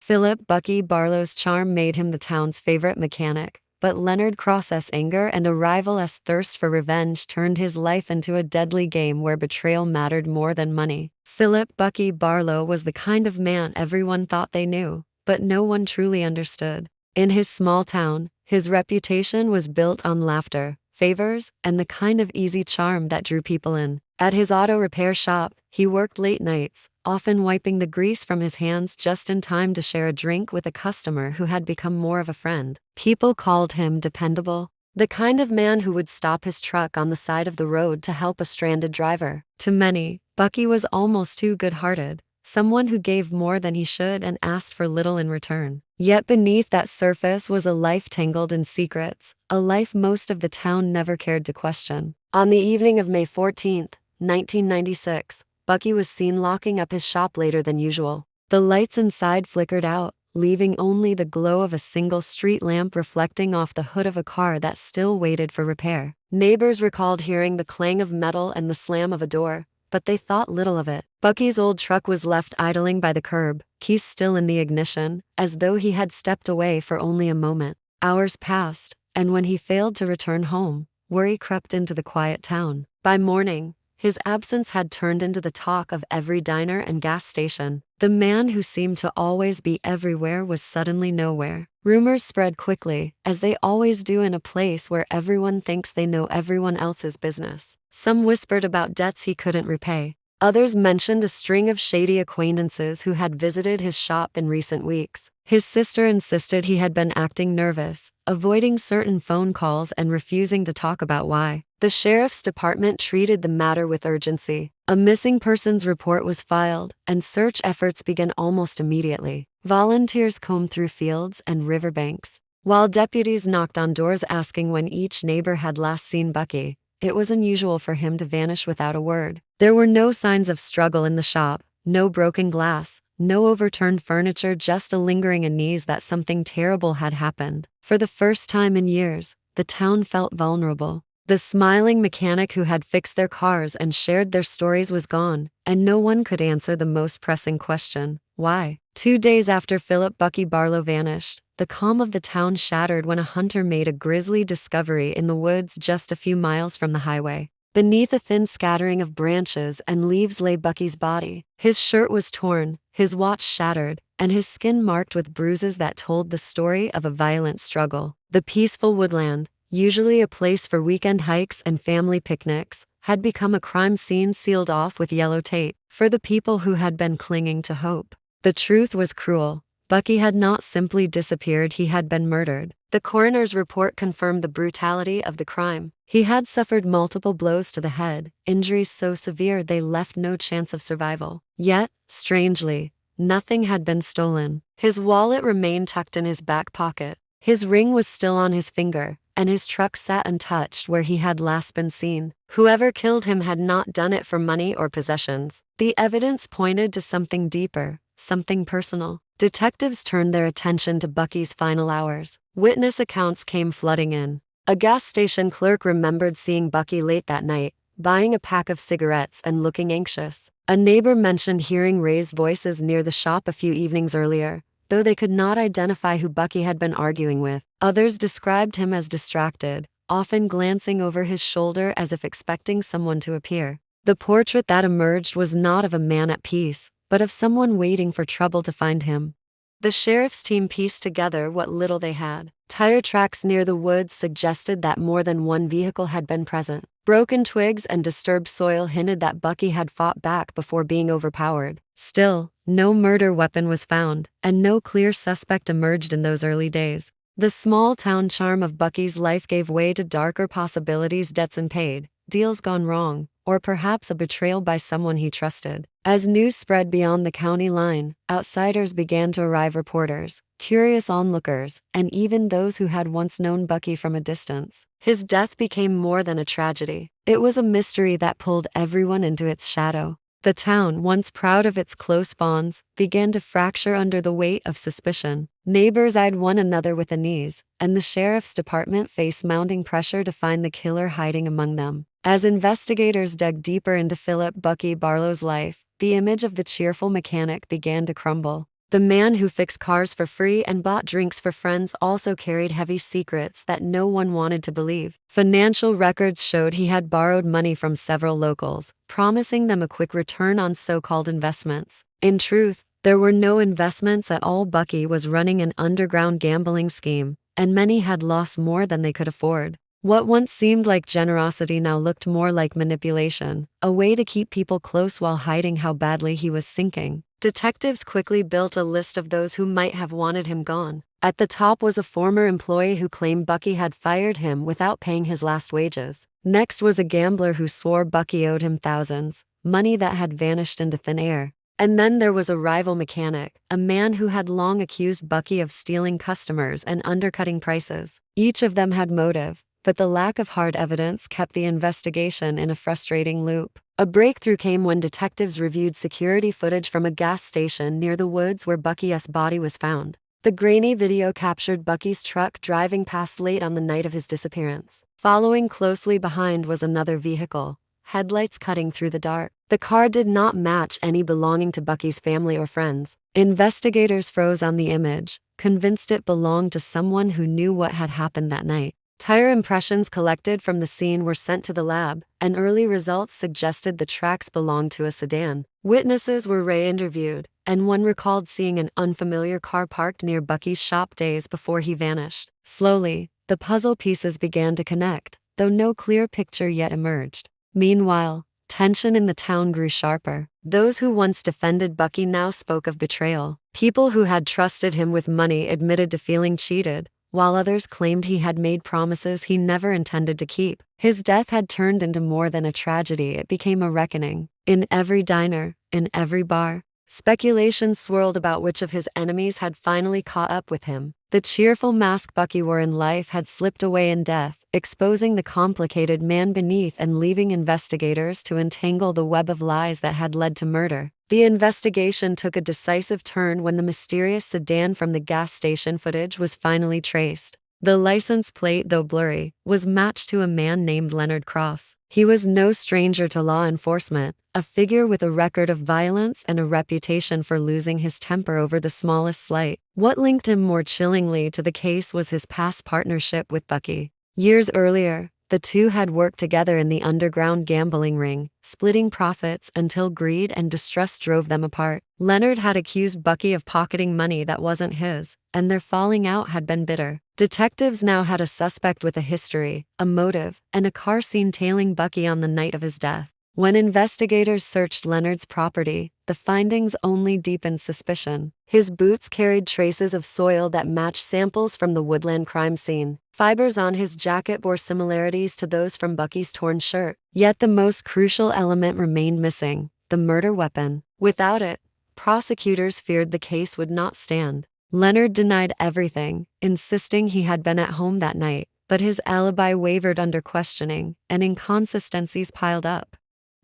Philip Buckie Barlow's charm made him the town's favorite mechanic, but Leonard Cross's anger and a rival's thirst for revenge turned his life into a deadly game where betrayal mattered more than money. Philip Buckie Barlow was the kind of man everyone thought they knew, but no one truly understood. In his small town, his reputation was built on laughter, favors, and the kind of easy charm that drew people in. At his auto repair shop, he worked late nights, often wiping the grease from his hands just in time to share a drink with a customer who had become more of a friend. People called him dependable, the kind of man who would stop his truck on the side of the road to help a stranded driver. To many, Buckie was almost too good-hearted, someone who gave more than he should and asked for little in return. Yet beneath that surface was a life tangled in secrets, a life most of the town never cared to question. On the evening of May 14, 1996, Buckie was seen locking up his shop later than usual. The lights inside flickered out, leaving only the glow of a single street lamp reflecting off the hood of a car that still waited for repair. Neighbors recalled hearing the clang of metal and the slam of a door, but they thought little of it. Buckie's old truck was left idling by the curb, keys still in the ignition, as though he had stepped away for only a moment. Hours passed, and when he failed to return home, worry crept into the quiet town. By morning, his absence had turned into the talk of every diner and gas station. The man who seemed to always be everywhere was suddenly nowhere. Rumors spread quickly, as they always do in a place where everyone thinks they know everyone else's business. Some whispered about debts he couldn't repay. Others mentioned a string of shady acquaintances who had visited his shop in recent weeks. His sister insisted he had been acting nervous, avoiding certain phone calls and refusing to talk about why. The sheriff's department treated the matter with urgency. A missing persons report was filed, and search efforts began almost immediately. Volunteers combed through fields and riverbanks, while deputies knocked on doors asking when each neighbor had last seen Buckie. It was unusual for him to vanish without a word. There were no signs of struggle in the shop, no broken glass, no overturned furniture, just a lingering unease that something terrible had happened. For the first time in years, the town felt vulnerable. The smiling mechanic who had fixed their cars and shared their stories was gone, and no one could answer the most pressing question: why? 2 days after Philip Buckie Barlow vanished, the calm of the town shattered when a hunter made a grisly discovery in the woods just a few miles from the highway. Beneath a thin scattering of branches and leaves lay Buckie's body. His shirt was torn, his watch shattered, and his skin marked with bruises that told the story of a violent struggle. The peaceful woodland, usually a place for weekend hikes and family picnics, had become a crime scene sealed off with yellow tape for the people who had been clinging to hope. The truth was cruel. Buckie had not simply disappeared, he had been murdered. The coroner's report confirmed the brutality of the crime. He had suffered multiple blows to the head, injuries so severe they left no chance of survival. Yet, strangely, nothing had been stolen. His wallet remained tucked in his back pocket. His ring was still on his finger, and his truck sat untouched where he had last been seen. Whoever killed him had not done it for money or possessions. The evidence pointed to something deeper, something personal. Detectives turned their attention to Buckie's final hours. Witness accounts came flooding in. A gas station clerk remembered seeing Buckie late that night, buying a pack of cigarettes and looking anxious. A neighbor mentioned hearing raised voices near the shop a few evenings earlier, though they could not identify who Buckie had been arguing with. Others described him as distracted, often glancing over his shoulder as if expecting someone to appear. The portrait that emerged was not of a man at peace, but of someone waiting for trouble to find him. The sheriff's team pieced together what little they had. Tire tracks near the woods suggested that more than one vehicle had been present. Broken twigs and disturbed soil hinted that Buckie had fought back before being overpowered. Still, no murder weapon was found, and no clear suspect emerged in those early days. The small-town charm of Buckie's life gave way to darker possibilities: debts unpaid, deals gone wrong, or perhaps a betrayal by someone he trusted. As news spread beyond the county line, outsiders began to arrive: reporters, curious onlookers, and even those who had once known Buckie from a distance. His death became more than a tragedy. It was a mystery that pulled everyone into its shadow. The town, once proud of its close bonds, began to fracture under the weight of suspicion. Neighbors eyed one another with unease, and the sheriff's department faced mounting pressure to find the killer hiding among them. As investigators dug deeper into Philip Buckie Barlow's life, the image of the cheerful mechanic began to crumble. The man who fixed cars for free and bought drinks for friends also carried heavy secrets that no one wanted to believe. Financial records showed he had borrowed money from several locals, promising them a quick return on so-called investments. In truth, there were no investments at all. Buckie was running an underground gambling scheme, and many had lost more than they could afford. What once seemed like generosity now looked more like manipulation, a way to keep people close while hiding how badly he was sinking. Detectives quickly built a list of those who might have wanted him gone. At the top was a former employee who claimed Buckie had fired him without paying his last wages. Next was a gambler who swore Buckie owed him thousands, money that had vanished into thin air. And then there was a rival mechanic, a man who had long accused Buckie of stealing customers and undercutting prices. Each of them had motive, but the lack of hard evidence kept the investigation in a frustrating loop. A breakthrough came when detectives reviewed security footage from a gas station near the woods where Buckie's body was found. The grainy video captured Buckie's truck driving past late on the night of his disappearance. Following closely behind was another vehicle, headlights cutting through the dark. The car did not match any belonging to Buckie's family or friends. Investigators froze on the image, convinced it belonged to someone who knew what had happened that night. Tire impressions collected from the scene were sent to the lab, and early results suggested the tracks belonged to a sedan. Witnesses were re-interviewed, and one recalled seeing an unfamiliar car parked near Buckie's shop days before he vanished. Slowly, the puzzle pieces began to connect, though no clear picture yet emerged. Meanwhile, tension in the town grew sharper. Those who once defended Buckie now spoke of betrayal. People who had trusted him with money admitted to feeling cheated, while others claimed he had made promises he never intended to keep. His death had turned into more than a tragedy, it became a reckoning. In every diner, in every bar, speculation swirled about which of his enemies had finally caught up with him. The cheerful mask Buckie wore in life had slipped away in death, exposing the complicated man beneath and leaving investigators to untangle the web of lies that had led to murder. The investigation took a decisive turn when the mysterious sedan from the gas station footage was finally traced. The license plate, though blurry, was matched to a man named Leonard Cross. He was no stranger to law enforcement, a figure with a record of violence and a reputation for losing his temper over the smallest slight. What linked him more chillingly to the case was his past partnership with Buckie. Years earlier, the two had worked together in the underground gambling ring, splitting profits until greed and distrust drove them apart. Leonard had accused Buckie of pocketing money that wasn't his, and their falling out had been bitter. Detectives now had a suspect with a history, a motive, and a car seen tailing Buckie on the night of his death. When investigators searched Leonard's property, the findings only deepened suspicion. His boots carried traces of soil that matched samples from the woodland crime scene. Fibers on his jacket bore similarities to those from Buckie's torn shirt. Yet the most crucial element remained missing: the murder weapon. Without it, prosecutors feared the case would not stand. Leonard denied everything, insisting he had been at home that night, but his alibi wavered under questioning, and inconsistencies piled up.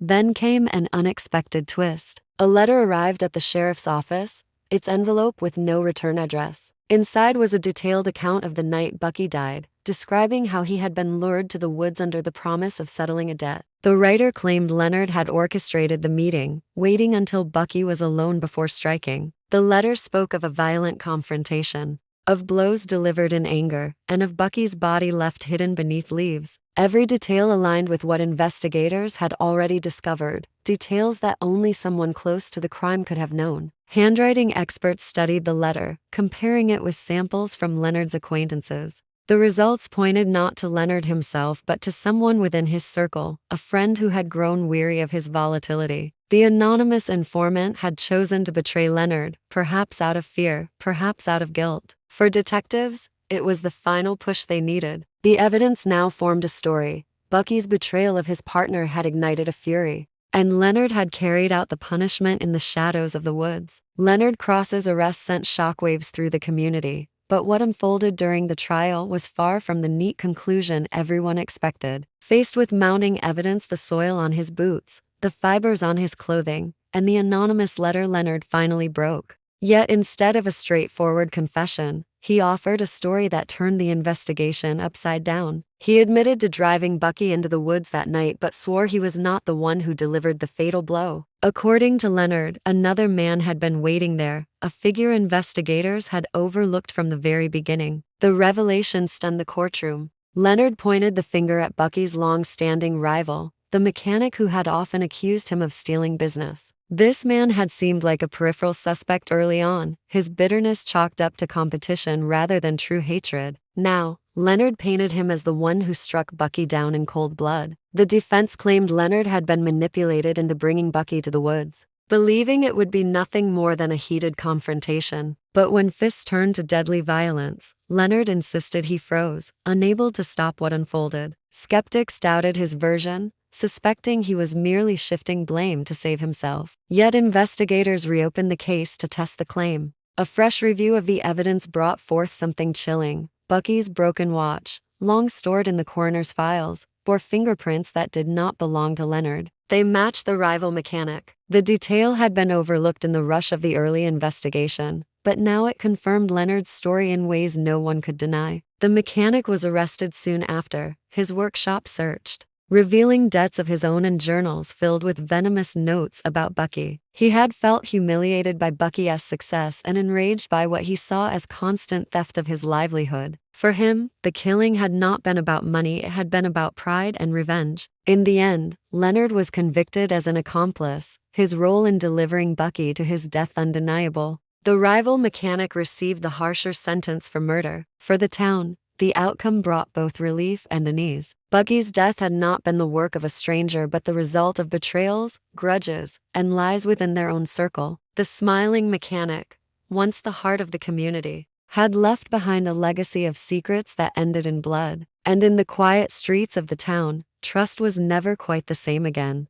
Then came an unexpected twist. A letter arrived at the sheriff's office, its envelope with no return address. Inside was a detailed account of the night Buckie died, describing how he had been lured to the woods under the promise of settling a debt. The writer claimed Leonard had orchestrated the meeting, waiting until Buckie was alone before striking. The letter spoke of a violent confrontation, of blows delivered in anger, and of Buckie's body left hidden beneath leaves. Every detail aligned with what investigators had already discovered, details that only someone close to the crime could have known. Handwriting experts studied the letter, comparing it with samples from Leonard's acquaintances. The results pointed not to Leonard himself but to someone within his circle, a friend who had grown weary of his volatility. The anonymous informant had chosen to betray Leonard, perhaps out of fear, perhaps out of guilt. For detectives, it was the final push they needed. The evidence now formed a story. Buckie's betrayal of his partner had ignited a fury, and Leonard had carried out the punishment in the shadows of the woods. Leonard Cross's arrest sent shockwaves through the community, but what unfolded during the trial was far from the neat conclusion everyone expected. Faced with mounting evidence, the soil on his boots, the fibers on his clothing, and the anonymous letter, Leonard finally broke. Yet instead of a straightforward confession, he offered a story that turned the investigation upside down. He admitted to driving Buckie into the woods that night but swore he was not the one who delivered the fatal blow. According to Leonard, another man had been waiting there, a figure investigators had overlooked from the very beginning. The revelation stunned the courtroom. Leonard pointed the finger at Bucky's long-standing rival, the mechanic who had often accused him of stealing business. This man had seemed like a peripheral suspect early on, his bitterness chalked up to competition rather than true hatred. Now, Leonard painted him as the one who struck Buckie down in cold blood. The defense claimed Leonard had been manipulated into bringing Buckie to the woods, believing it would be nothing more than a heated confrontation. But when fists turned to deadly violence, Leonard insisted he froze, unable to stop what unfolded. Skeptics doubted his version, suspecting he was merely shifting blame to save himself. Yet investigators reopened the case to test the claim. A fresh review of the evidence brought forth something chilling. Bucky's broken watch, long stored in the coroner's files, bore fingerprints that did not belong to Leonard. They matched the rival mechanic. The detail had been overlooked in the rush of the early investigation, but now it confirmed Leonard's story in ways no one could deny. The mechanic was arrested soon after, his workshop searched, revealing debts of his own and journals filled with venomous notes about Buckie. He had felt humiliated by Buckie's success and enraged by what he saw as constant theft of his livelihood. For him, the killing had not been about money, it had been about pride and revenge. In the end, Leonard was convicted as an accomplice, his role in delivering Buckie to his death undeniable. The rival mechanic received the harsher sentence for murder. For the town, the outcome brought both relief and unease. Buckie's death had not been the work of a stranger but the result of betrayals, grudges, and lies within their own circle. The smiling mechanic, once the heart of the community, had left behind a legacy of secrets that ended in blood. And in the quiet streets of the town, trust was never quite the same again.